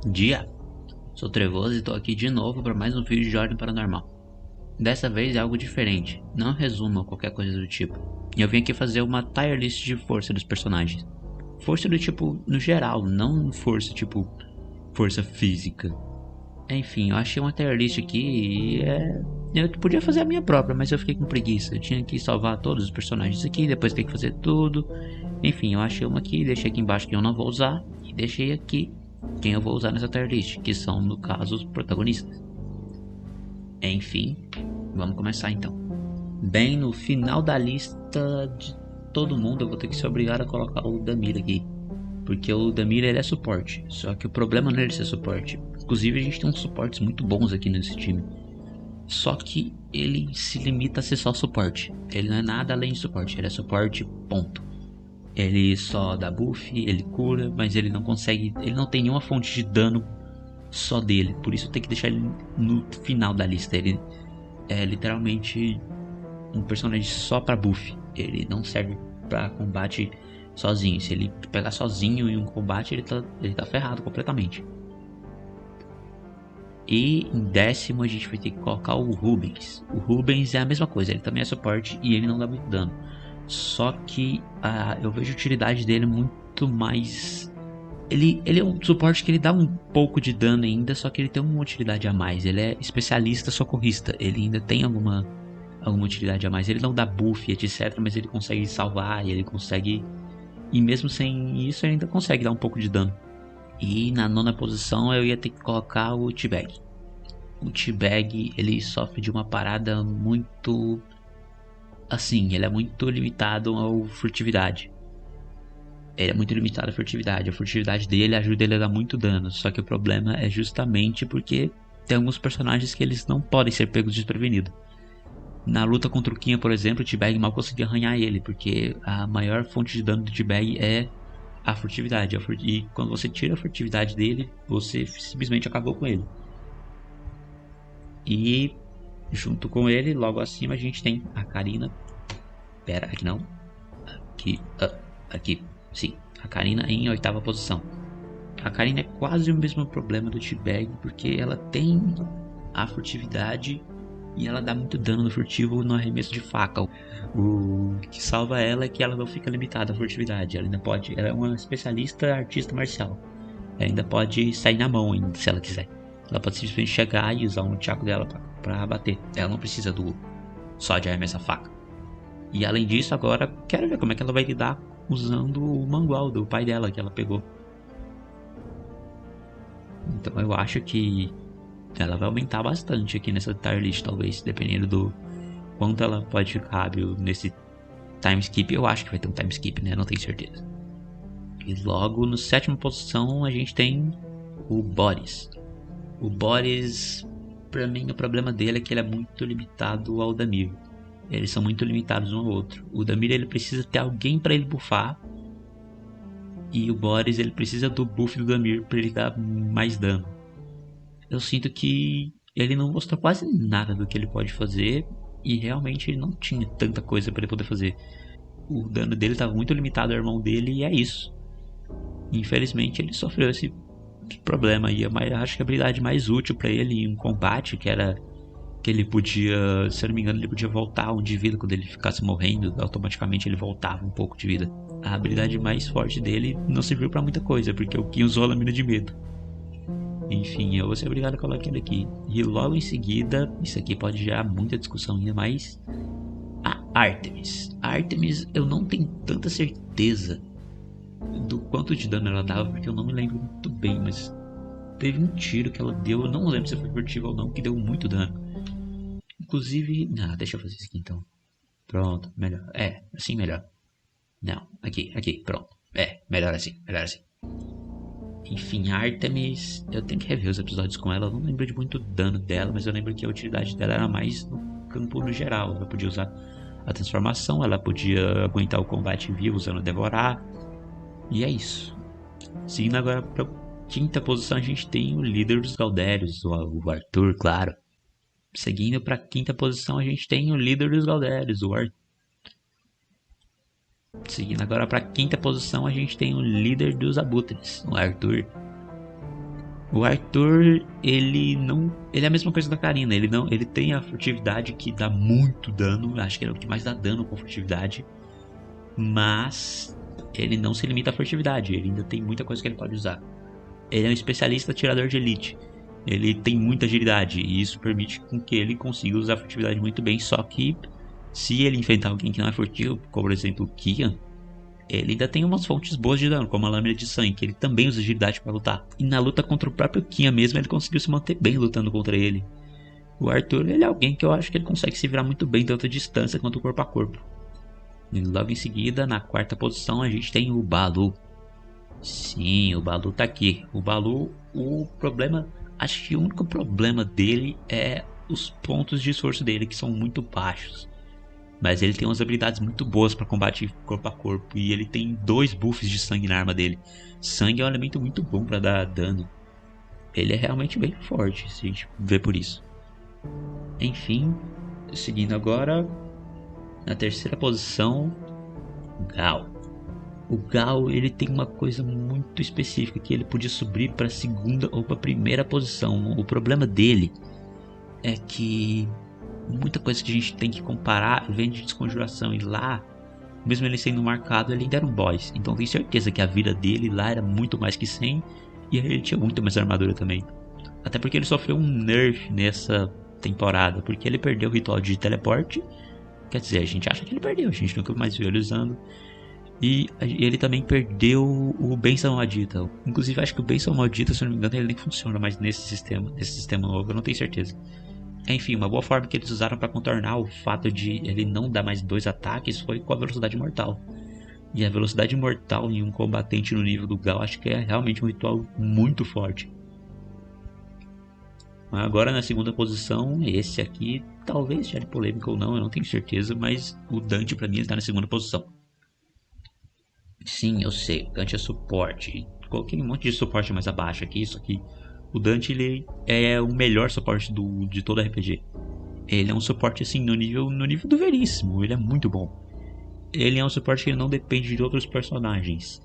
Dia, sou Trevoso e tô aqui de novo para mais um vídeo de Ordem Paranormal. Dessa vez é algo diferente, não resumo ou qualquer coisa do tipo. Eu vim aqui fazer uma tier list de força dos personagens. Força do tipo no geral, não força tipo força física. Enfim, eu achei uma tier list aqui e eu podia fazer a minha própria, mas eu fiquei com preguiça. Eu tinha que salvar todos os personagens aqui, depois ter que fazer tudo. Enfim, eu achei uma aqui, deixei aqui embaixo que eu não vou usar e deixei aqui quem eu vou usar nessa tier list, que são, no caso, os protagonistas. Enfim, vamos começar então. Bem, no final da lista de todo mundo, eu vou ter que ser obrigado a colocar o Damir aqui. Porque o Damir ele é suporte, só que o problema não é ele ser suporte. Inclusive a gente tem uns suportes muito bons aqui nesse time. Só que ele se limita a ser só suporte. Ele não é nada além de suporte, ele é suporte, ponto. Ele só dá buff, ele cura, mas ele não consegue. Ele não tem nenhuma fonte de dano só dele. Por isso tem que deixar ele no final da lista. Ele é literalmente um personagem só pra buff. Ele não serve pra combate sozinho. Se ele pegar sozinho em um combate, ele tá ferrado completamente. E em décimo a gente vai ter que colocar o Rubens. O Rubens é a mesma coisa, ele também é suporte e ele não dá muito dano. Só que eu vejo a utilidade dele muito mais. Ele é um suporte que ele dá um pouco de dano ainda, só que ele tem uma utilidade a mais. Ele é especialista socorrista, ele ainda tem alguma utilidade a mais. Ele não dá buff, etc, mas ele consegue salvar e ele consegue. E mesmo sem isso, ele ainda consegue dar um pouco de dano. E na nona posição eu ia ter que colocar o T-Bag. O T-Bag ele sofre de uma parada muito. Assim, ele é muito limitado ao furtividade. Ele é muito limitado à furtividade. A furtividade dele ajuda ele a dar muito dano. Só que o problema é justamente porque tem alguns personagens que eles não podem ser pegos desprevenidos. Na luta contra o Kinha, por exemplo, o T-Bag mal conseguia arranhar ele, porque a maior fonte de dano do T-Bag é a furtividade. E quando você tira a furtividade dele, você simplesmente acabou com ele. E junto com ele, logo acima, a gente tem a Karina. Pera, aqui não. Aqui, aqui, sim. A Karina em oitava posição. A Karina é quase o mesmo problema do T-Bag, porque ela tem a furtividade e ela dá muito dano no furtivo no arremesso de faca. O que salva ela é que ela não fica limitada à furtividade. Ela ainda pode. Ela é uma especialista artista marcial. Ela ainda pode sair na mão ainda, se ela quiser. Ela pode simplesmente chegar e usar um tchaco dela pra bater. Ela não precisa do só de arremessar faca. E além disso, agora quero ver como é que ela vai lidar usando o mangual do pai dela que ela pegou. Então eu acho que ela vai aumentar bastante aqui nessa tier list, talvez, dependendo do quanto ela pode ficar hábil nesse time skip. Eu acho que vai ter um time skip, né? Não tenho certeza. E logo na sétima posição a gente tem o Boris. O Boris, pra mim, o problema dele é que ele é muito limitado ao Damir. Eles são muito limitados um ao outro. O Damir ele precisa ter alguém para ele buffar. E o Boris ele precisa do buff do Damir para ele dar mais dano. Eu sinto que ele não mostrou quase nada do que ele pode fazer. E realmente ele não tinha tanta coisa para ele poder fazer. O dano dele estava muito limitado ao irmão dele e é isso. Infelizmente ele sofreu esse problema. E eu acho que a habilidade mais útil para ele em um combate, que era que ele podia, se eu não me engano, ele podia voltar um de vida quando ele ficasse morrendo, automaticamente ele voltava um pouco de vida. A habilidade mais forte dele não serviu pra muita coisa, porque o Kim usou a lâmina de medo. Enfim, eu vou ser obrigado a colocar ele aqui. E logo em seguida, isso aqui pode gerar muita discussão ainda mais. A Artemis. A Artemis eu não tenho tanta certeza do quanto de dano ela dava, porque eu não me lembro muito bem, mas teve um tiro que ela deu, eu não lembro se foi furtivo ou não, que deu muito dano. Inclusive. Ah, deixa eu fazer isso aqui então. Pronto, melhor. É, assim melhor. Não, aqui, pronto. É, melhor assim, melhor assim. Enfim, a Artemis, eu tenho que rever os episódios com ela. Eu não lembro de muito dano dela, mas eu lembro que a utilidade dela era mais no campo no geral. Ela podia usar a transformação, ela podia aguentar o combate vivo usando devorar. E é isso. Seguindo agora pra quinta posição, a gente tem o líder dos Galdérios, o Arthur, claro. Seguindo para quinta posição, a gente tem o líder dos Galdérios, o Arthur. Seguindo agora para quinta posição, a gente tem o líder dos Abutres, o Arthur. O Arthur, ele não... Ele é a mesma coisa da Karina. Ele tem a furtividade que dá muito dano. Acho que é o que mais dá dano com furtividade. Mas ele não se limita à furtividade. Ele ainda tem muita coisa que ele pode usar. Ele é um especialista atirador de elite. Ele tem muita agilidade. E isso permite com que ele consiga usar a furtividade muito bem. Só que se ele enfrentar alguém que não é furtivo, como por exemplo o Kian, ele ainda tem umas fontes boas de dano, como a lâmina de sangue, que ele também usa agilidade para lutar. E na luta contra o próprio Kian mesmo, ele conseguiu se manter bem lutando contra ele. O Arthur, ele é alguém que eu acho que ele consegue se virar muito bem, tanto a distância quanto corpo a corpo. E logo em seguida, na quarta posição, a gente tem o Balu. Sim, o Balu tá aqui. O Balu, o problema... Acho que o único problema dele é os pontos de esforço dele, que são muito baixos. Mas ele tem umas habilidades muito boas para combate corpo a corpo. E ele tem 2 buffs de sangue na arma dele. Sangue é um elemento muito bom para dar dano. Ele é realmente bem forte, se a gente ver por isso. Enfim, seguindo agora, na terceira posição, Gal. O Gal, ele tem uma coisa muito específica, que ele podia subir para a segunda ou para a primeira posição. O problema dele é que muita coisa que a gente tem que comparar vem de Desconjuração, e lá, mesmo ele sendo marcado, ele ainda era um boss. Então tenho certeza que a vida dele lá era muito mais que 100, e ele tinha muito mais armadura também. Até porque ele sofreu um nerf nessa temporada, porque ele perdeu o ritual de teleporte. Quer dizer, a gente acha que ele perdeu, a gente nunca mais viu ele usando. E ele também perdeu o Benção Maldita. Inclusive acho que o Benção Maldita, se eu não me engano, ele nem funciona mais nesse sistema novo, eu não tenho certeza. Enfim, uma boa forma que eles usaram para contornar o fato de ele não dar mais 2 ataques foi com a velocidade mortal. E a velocidade mortal em um combatente no nível do Gal, acho que é realmente um ritual muito forte. Agora na segunda posição, esse aqui talvez gere polêmica ou não, eu não tenho certeza, mas o Dante para mim está na segunda posição. Sim, eu sei, o Dante é suporte. Coloquei um monte de suporte mais abaixo aqui, isso aqui. O Dante, ele é o melhor suporte de todo RPG. Ele é um suporte assim no nível do Veríssimo, ele é muito bom. Ele é um suporte que não depende de outros personagens.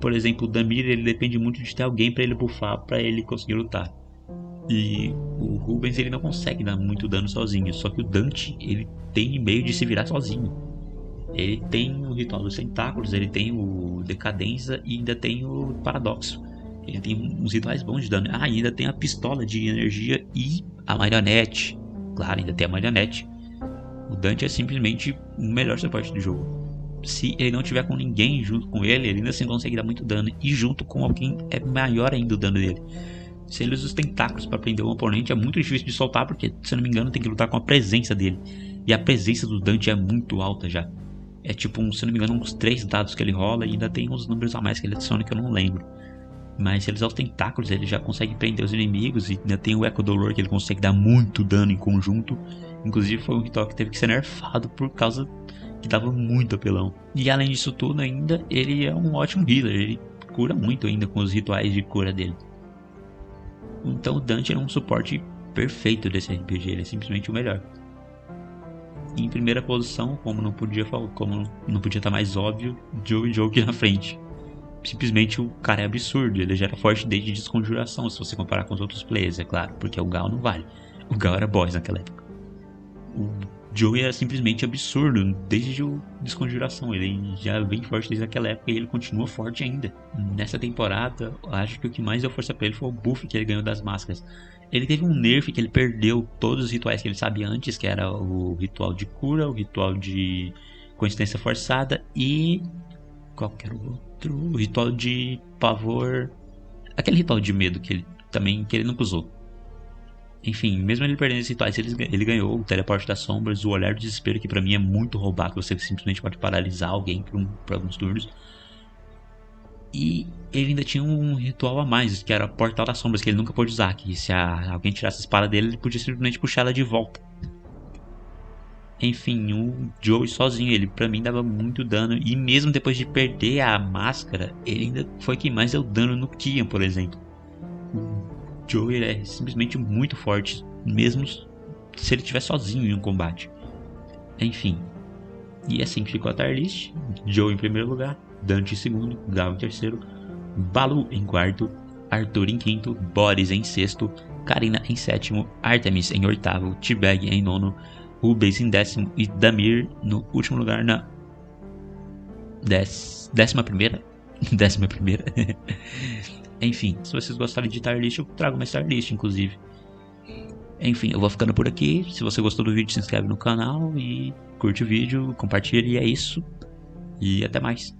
Por exemplo, o Damir, ele depende muito de ter alguém para ele buffar, para ele conseguir lutar. E o Rubens, ele não consegue dar muito dano sozinho, só que o Dante, ele tem meio de se virar sozinho. Ele tem o Ritual dos Tentáculos, ele tem o Decadência e ainda tem o Paradoxo. Ele tem uns rituais bons de dano. Ah, e ainda tem a Pistola de Energia e a Marionete. Claro, ainda tem a Marionete. O Dante é simplesmente o melhor suporte do jogo. Se ele não tiver com ninguém junto com ele, ele ainda assim consegue dar muito dano. E junto com alguém é maior ainda o dano dele. Se ele usa os tentáculos para prender um oponente, é muito difícil de soltar, porque, se eu não me engano, tem que lutar com a presença dele. E a presença do Dante é muito alta já. É tipo, se eu não me engano, uns 3 dados que ele rola e ainda tem uns números a mais que ele adiciona que eu não lembro. Mas se ele usar os tentáculos, ele já consegue prender os inimigos. E ainda tem o Eco Dolor, que ele consegue dar muito dano em conjunto. Inclusive foi um ritual que teve que ser nerfado por causa que dava muito apelão. E além disso tudo ainda, ele é um ótimo healer. Ele cura muito ainda com os rituais de cura dele. Então o Dante é um suporte perfeito desse RPG. Ele é simplesmente o melhor. E em primeira posição, como não podia estar mais óbvio, Joe na frente. Simplesmente o cara é absurdo, ele já era forte desde Desconjuração, se você comparar com os outros players, é claro, porque o Gal não vale. O Gal era boss naquela época. O Joey era simplesmente absurdo desde o Desconjuração, ele já vem forte desde aquela época e ele continua forte ainda. Nessa temporada, acho que o que mais deu força pra ele foi o buff que ele ganhou das máscaras. Ele teve um nerf que ele perdeu todos os rituais que ele sabia antes, que era o ritual de cura, o ritual de coincidência forçada e... qualquer outro, o ritual de pavor, aquele ritual de medo que ele nunca usou. Enfim, mesmo ele perdendo esses rituais, ele ganhou o Teleporte das Sombras, o Olhar do Desespero, que pra mim é muito roubado, você simplesmente pode paralisar alguém por alguns turnos. E ele ainda tinha um ritual a mais, que era o Portal das Sombras, que ele nunca pôde usar, que se alguém tirasse a espada dele, ele podia simplesmente puxar ela de volta. Enfim, o Joey sozinho, ele pra mim dava muito dano. E mesmo depois de perder a máscara, ele ainda foi quem mais deu dano no Kian, por exemplo. O Joey é simplesmente muito forte, mesmo se ele estiver sozinho em um combate. Enfim, e assim ficou a tier list. Joey em primeiro lugar, Dante em segundo, Gal em terceiro, Balu em quarto Arthur em quinto, Boris em sexto, Karina em sétimo, Artemis em oitavo, T-Bag em nono, Rubens em décimo e Damir no último lugar na 11ª. 11ª. Enfim, se vocês gostarem de tier list, eu trago uma tier list, inclusive. Enfim, eu vou ficando por aqui. Se você gostou do vídeo, se inscreve no canal e curte o vídeo, compartilha, e é isso. E até mais.